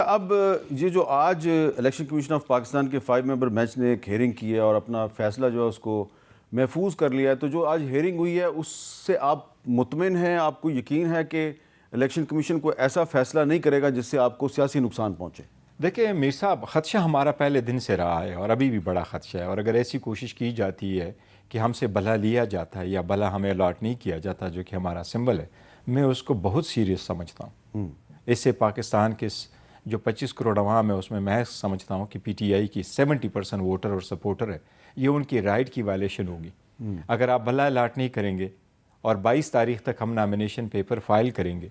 اب یہ جو آج الیکشن کمیشن آف پاکستان کے 5 ممبر بینچ نے ایک ہیئرنگ کی ہے اور اپنا فیصلہ جو ہے اس کو محفوظ کر لیا ہے، تو جو آج ہیئرنگ ہوئی ہے اس سے آپ مطمئن ہیں؟ آپ کو یقین ہے کہ الیکشن کمیشن کو ایسا فیصلہ نہیں کرے گا جس سے آپ کو سیاسی نقصان پہنچے؟ دیکھیں میر صاحب، خدشہ ہمارا پہلے دن سے رہا ہے اور ابھی بھی بڑا خدشہ ہے، اور اگر ایسی کوشش کی جاتی ہے کہ ہم سے بھلا لیا جاتا ہے یا بھلا ہمیں الاٹ نہیں کیا جاتا جو کہ ہمارا سمبل ہے، میں اس کو بہت سیریس سمجھتا ہوں۔ اس سے پاکستان کے جو 25 کروڑ عوام ہے اس میں سمجھتا ہوں کہ پی ٹی آئی کی 70% ووٹر اور سپورٹر ہے، یہ ان کی رائٹ کی وائلیشن ہوگی۔ اگر آپ بھلا الاٹ نہیں کریں گے اور 22 تاریخ تک ہم نامینیشن پیپر فائل کریں گے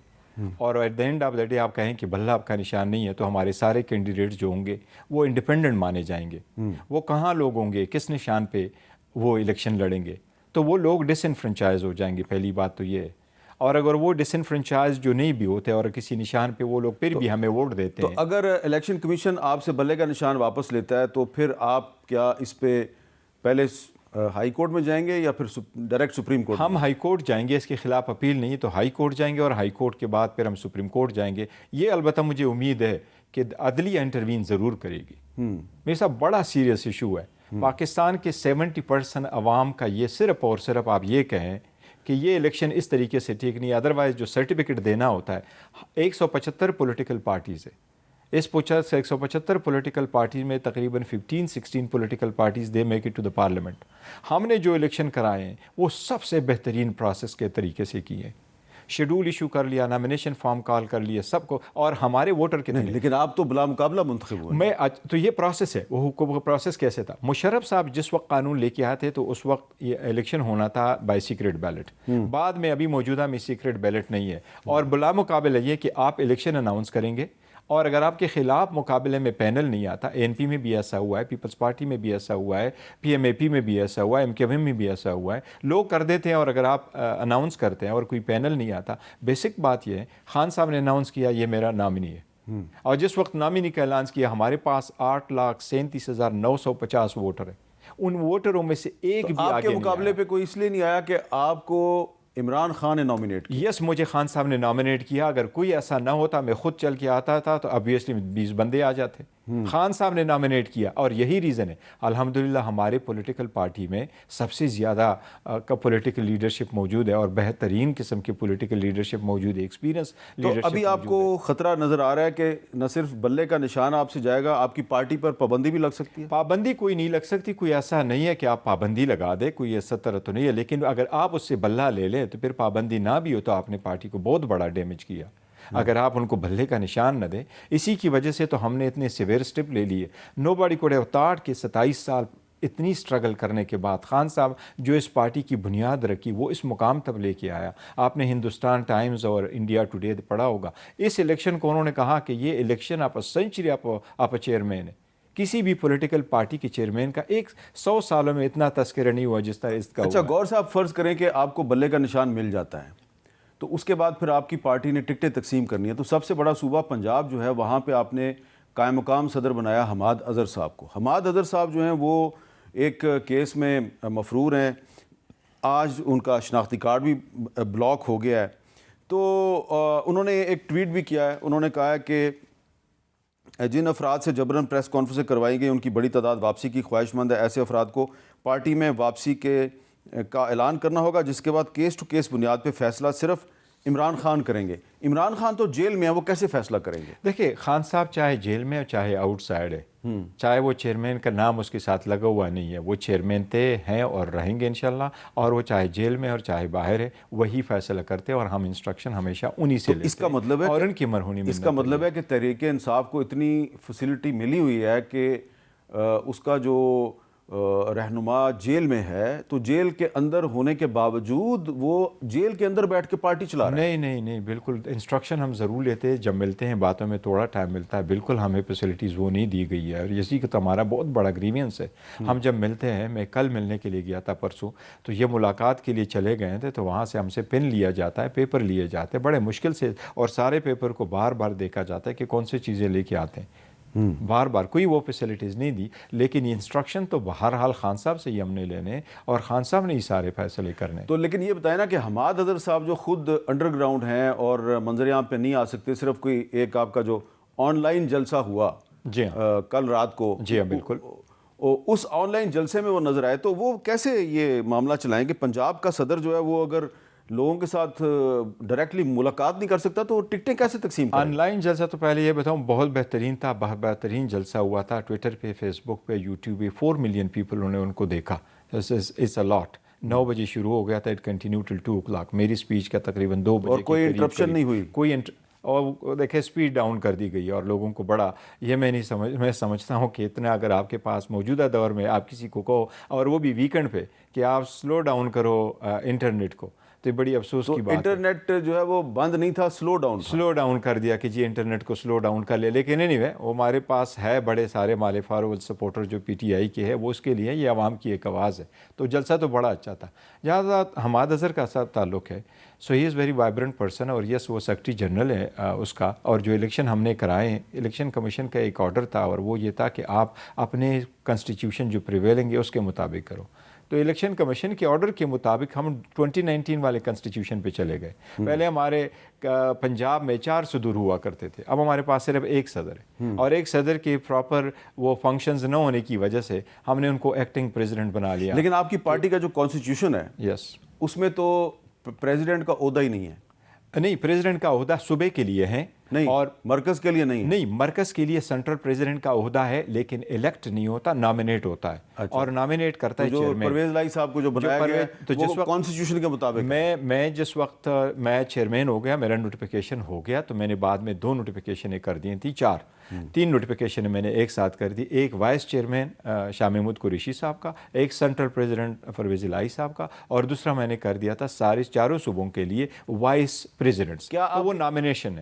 اور at the end of the day آپ کہیں کہ بھلا آپ کا نشان نہیں ہے، تو ہمارے سارے کینڈیڈیٹس جو ہوں گے وہ انڈیپینڈنٹ مانے جائیں گے۔ وہ کہاں لوگ ہوں گے، کس نشان پہ وہ الیکشن لڑیں گے؟ تو وہ لوگ ڈس انفرنچائز ہو جائیں گے، پہلی بات تو یہ ہے۔ اور اگر وہ ڈس انفرنچائز جو نہیں بھی ہوتے اور کسی نشان پہ وہ لوگ پھر بھی ہمیں ووٹ دیتے ہیں، تو اگر الیکشن کمیشن آپ سے بلے کا نشان واپس لیتا ہے تو پھر آپ کیا اس پہ پہلے ہائی کورٹ میں جائیں گے یا پھر ڈائریکٹ سپریم کورٹ؟ ہم ہائی کورٹ جائیں گے، اس کے خلاف اپیل نہیں تو ہائی کورٹ جائیں گے، اور ہائی کورٹ کے بعد پھر ہم سپریم کورٹ جائیں گے۔ یہ البتہ مجھے امید ہے کہ عدلیہ انٹروین ضرور کرے گی۔ میرے ساتھ بڑا سیریس ایشو ہے پاکستان کے 70% عوام کا، یہ صرف اور صرف آپ یہ کہیں کہ یہ الیکشن اس طریقے سے ٹھیک نہیں ہے، ادروائز جو سرٹیفکیٹ دینا ہوتا ہے 175 پولیٹیکل پارٹیز ہے، اس 175 پولیٹیکل پارٹیز میں تقریباً 15-16 political parties they make it to the parliament. ہم نے جو الیکشن کرائے ہیں وہ سب سے بہترین پروسیس کے طریقے سے کیے ہیں، شیڈول ایشو کر لیا، نامینیشن فارم کال کر لیا، سب کو، اور ہمارے ووٹر کے نہیں، لیکن آپ تو بلا مقابلہ منتخب ہوئے۔ تو یہ پروسیس ہے، وہ پروسیس کیسے تھا؟ مشرف صاحب جس وقت قانون لے کے آئے تھے تو اس وقت یہ الیکشن ہونا تھا بائی سیکریٹ بیلٹ، بعد میں ابھی موجودہ میں سیکریٹ بیلٹ نہیں ہے، اور بلا مقابلہ یہ کہ آپ الیکشن اناؤنس کریں گے، اور اگر آپ کے خلاف مقابلے میں پینل نہیں آتا، اے این پی میں بھی ایسا ہوا ہے، پیپلز پارٹی میں بھی ایسا ہوا ہے، پی ایم اے پی میں بھی ایسا ہوا ہے، ایم کیو ایم میں بھی ایسا ہوا ہے، لوگ کر دیتے ہیں، اور اگر آپ اناؤنس کرتے ہیں اور کوئی پینل نہیں آتا، بیسک بات یہ ہے، خان صاحب نے اناؤنس کیا یہ میرا نامنی ہے، اور جس وقت نامنی کا اعلان کیا ہمارے پاس 8,37,950 ووٹر ہیں، ان ووٹروں میں سے ایک بھی آگے آپ کے مقابلے پہ کوئی اس لیے نہیں آیا کہ آپ کو عمران خان نے نامینیٹ کیا؟ یس، مجھے خان صاحب نے نامینیٹ کیا، اگر کوئی ایسا نہ ہوتا میں خود چل کے آتا تھا تو obviously 20 بندے آ جاتے۔ خان صاحب نے نامینیٹ کیا، اور یہی ریزن ہے الحمدللہ ہمارے پولیٹیکل پارٹی میں سب سے زیادہ کا پولیٹیکل لیڈرشپ موجود ہے، اور بہترین قسم کی پولیٹیکل لیڈرشپ موجود ہے، ایکسپیرینس لیڈرشپ۔ تو ابھی آپ کو خطرہ نظر آ رہا ہے کہ نہ صرف بلے کا نشان آپ سے جائے گا، آپ کی پارٹی پر پابندی بھی لگ سکتی ہے؟ پابندی کوئی نہیں لگ سکتی، کوئی ایسا نہیں ہے کہ آپ پابندی لگا دیں، کوئی ایسا طرح تو نہیں ہے، لیکن اگر آپ اس سے بلہ لے لیں تو پھر پابندی نہ بھی ہو تو آپ نے پارٹی کو بہت بڑا ڈیمیج کیا، اگر آپ ان کو بھلے کا نشان نہ دیں۔ اسی کی وجہ سے تو ہم نے اتنے سیویئر اسٹیپ لے لیے۔ نو باڈی کوڈ ہیو تھاٹ کہ 27 سال اتنی سٹرگل کرنے کے بعد خان صاحب جو اس پارٹی کی بنیاد رکھی وہ اس مقام تک لے کے آیا۔ آپ نے ہندوستان ٹائمز اور انڈیا ٹوڈے پڑھا ہوگا، اس الیکشن کو انہوں نے کہا کہ یہ الیکشن آپ سینچری آپ چیئرمین ہے۔ کسی بھی پولیٹیکل پارٹی کے چیئرمین کا 100 سالوں میں اتنا تذکرہ نہیں ہوا جس طرح اس کا۔ اچھا گور صاحب، فرض کریں کہ آپ کو بلے کا نشان مل جاتا ہے، تو اس کے بعد پھر آپ کی پارٹی نے ٹکٹیں تقسیم کرنی ہے، تو سب سے بڑا صوبہ پنجاب جو ہے وہاں پہ آپ نے قائم مقام صدر بنایا حماد اظہر صاحب کو۔ حماد اظہر صاحب جو ہیں وہ ایک کیس میں مفرور ہیں، آج ان کا شناختی کارڈ بھی بلاک ہو گیا ہے، تو انہوں نے ایک ٹویٹ بھی کیا ہے، انہوں نے کہا ہے کہ جن افراد سے جبراً پریس کانفرنسیں کروائی گئی ان کی بڑی تعداد واپسی کی خواہش مند ہے، ایسے افراد کو پارٹی میں واپسی کا اعلان کرنا ہوگا، جس کے بعد کیس ٹو کیس بنیاد پہ فیصلہ صرف عمران خان کریں گے۔ عمران خان تو جیل میں ہیں، وہ کیسے فیصلہ کریں گے؟ دیکھیں خان صاحب چاہے جیل میں چاہے آؤٹ سائڈ ہے، چاہے وہ چیئرمین کا نام اس کے ساتھ لگا ہوا نہیں ہے، وہ چیئرمین تھے، ہیں اور رہیں گے انشاءاللہ، اور وہ چاہے جیل میں اور چاہے باہر ہے وہی فیصلہ کرتے ہیں، اور ہم انسٹرکشن ہمیشہ انہی سے لیتے ہیں۔ اس کا مطلب ہے اور ان کی مرہونی اس کا مطلب ہے کہ تحریک انصاف کو اتنی فیسلٹی ملی ہوئی ہے کہ اس کا جو رہنما جیل میں ہے تو جیل کے اندر ہونے کے باوجود وہ جیل کے اندر بیٹھ کے پارٹی چلا رہا ہے؟ نہیں، بالکل انسٹرکشن ہم ضرور لیتے ہیں، جب ملتے ہیں باتوں میں تھوڑا ٹائم ملتا ہے، بالکل ہمیں فیسلٹیز وہ نہیں دی گئی ہے، اور اسی کا تو ہمارا بہت بڑا گریوینس ہے۔ ہم جب ملتے ہیں، میں کل ملنے کے لیے گیا تھا پرسوں، تو یہ ملاقات کے لیے چلے گئے تھے، تو وہاں سے ہم سے پن لیا جاتا ہے، پیپر لیے جاتے ہیں بڑے مشکل سے، اور سارے پیپر کو بار بار دیکھا جاتا ہے کہ کون سی چیزیں لے کے آتے ہیں، بار بار کوئی وہ فیسلٹیز نہیں دی، لیکن یہ انسٹرکشن تو بہرحال خان صاحب سے ہی ہم نے لینے، اور خان صاحب نے ہی سارے فیصلے کرنے۔ تو لیکن یہ بتائیں نا کہ حماد اظہر صاحب جو خود انڈر گراؤنڈ ہیں اور منظر عام پہ نہیں آ سکتے، صرف کوئی ایک آپ کا جو آن لائن جلسہ ہوا جی ہاں کل رات کو، جی ہاں بالکل، اس آن لائن جلسے میں وہ نظر آئے، تو وہ کیسے یہ معاملہ چلائیں کہ پنجاب کا صدر جو ہے وہ اگر لوگوں کے ساتھ ڈائریکٹلی ملاقات نہیں کر سکتا تو ٹکٹیں کیسے تقسیم کریں؟ آن لائن جلسہ تو پہلے یہ بتاؤں بہت بہترین تھا، بہت بہترین جلسہ ہوا تھا، ٹویٹر پہ، فیس بک پہ، یوٹیوب پہ 4 ملین پیپل نے ان کو دیکھا. اٹس اے لاٹ. 9 بجے شروع ہو گیا تھا، اٹ کنٹینیو ٹل 2 o'clock. میری اسپیچ کا تقریباً 2 بجے اور کوئی انٹرپشن نہیں ہوئی؟ کوئی اور دیکھیں اسپیڈ ڈاؤن کر دی گئی اور لوگوں کو بڑا یہ میں سمجھتا ہوں کہ اتنا اگر آپ کے پاس موجودہ دور میں آپ کسی کو کہو اور وہ بھی ویکنڈ پہ کہ آپ سلو ڈاؤن کرو انٹرنیٹ کو، تو یہ بڑی افسوس کی بات ہے. انٹرنیٹ جو ہے وہ بند نہیں تھا، سلو ڈاؤن کر دیا کہ جی انٹرنیٹ کو سلو ڈاؤن کر لے. لیکن نہیں ہے، وہ ہمارے پاس ہے بڑے سارے مال فاروق سپورٹر جو پی ٹی آئی کے ہے، وہ اس کے لیے یہ عوام کی ایک آواز ہے. تو جلسہ تو بڑا اچھا تھا. جہاں تک حماد اظہر کا ساتھ تعلق ہے، سو ہی از ویری وائبرنٹ پرسن، اور یس وہ سیکرٹری جنرل ہے اس کا. اور جو الیکشن ہم نے کرائے ہیں، الیکشن کمیشن کا ایک آرڈر تھا اور وہ یہ تھا کہ آپ اپنے کنسٹیٹیوشن جو پریویلنگ ہے اس کے مطابق کرو. تو الیکشن کمیشن کے آرڈر کے مطابق ہم 2019 والے کنسٹیٹیوشن پہ چلے گئے. پہلے ہمارے پنجاب میں 4 صدور ہوا کرتے تھے، اب ہمارے پاس صرف 1 صدر ہے، اور 1 صدر کے پراپر وہ فنکشنز نہ ہونے کی وجہ سے ہم نے ان کو ایکٹنگ پریزیڈنٹ بنا لیا. لیکن آپ کی پارٹی کا جو کانسٹیٹیوشن ہے یس اس میں تو پریزیڈنٹ کا عہدہ ہی نہیں ہے. نہیں، پریزیڈنٹ کا عہدہ صوبے کے لیے ہے نہیں، اور مرکز کے لیے نہیں ہے. نہیں، مرکز کے لیے سینٹرل پریزیڈنٹ کا عہدہ ہے، لیکن الیکٹ نہیں ہوتا، نامینیٹ ہوتا ہے. اور نامینیٹ کرتا ہے جو چیئرمین. پرویز لائی صاحب کو جو بنایا گیا تو ہے وہ کانسٹیٹیوشن کے مطابق میں جس وقت میں چیئرمین ہو گیا، میرا نوٹیفیکیشن ہو گیا، تو میں نے بعد میں 2 نوٹیفیکیشن کر دی تھی، 3 نوٹیفیکیشن میں نے ایک ساتھ کر دی. ایک وائس چیئرمین شاہ محمود قریشی صاحب کا، ایک سینٹرل پریزیڈنٹ پرویز لائی صاحب کا، اور دوسرا میں نے کر دیا تھا سارے 4 صوبوں کے لیے وائس پریزیڈنٹس. وہ نامینیشن ہے.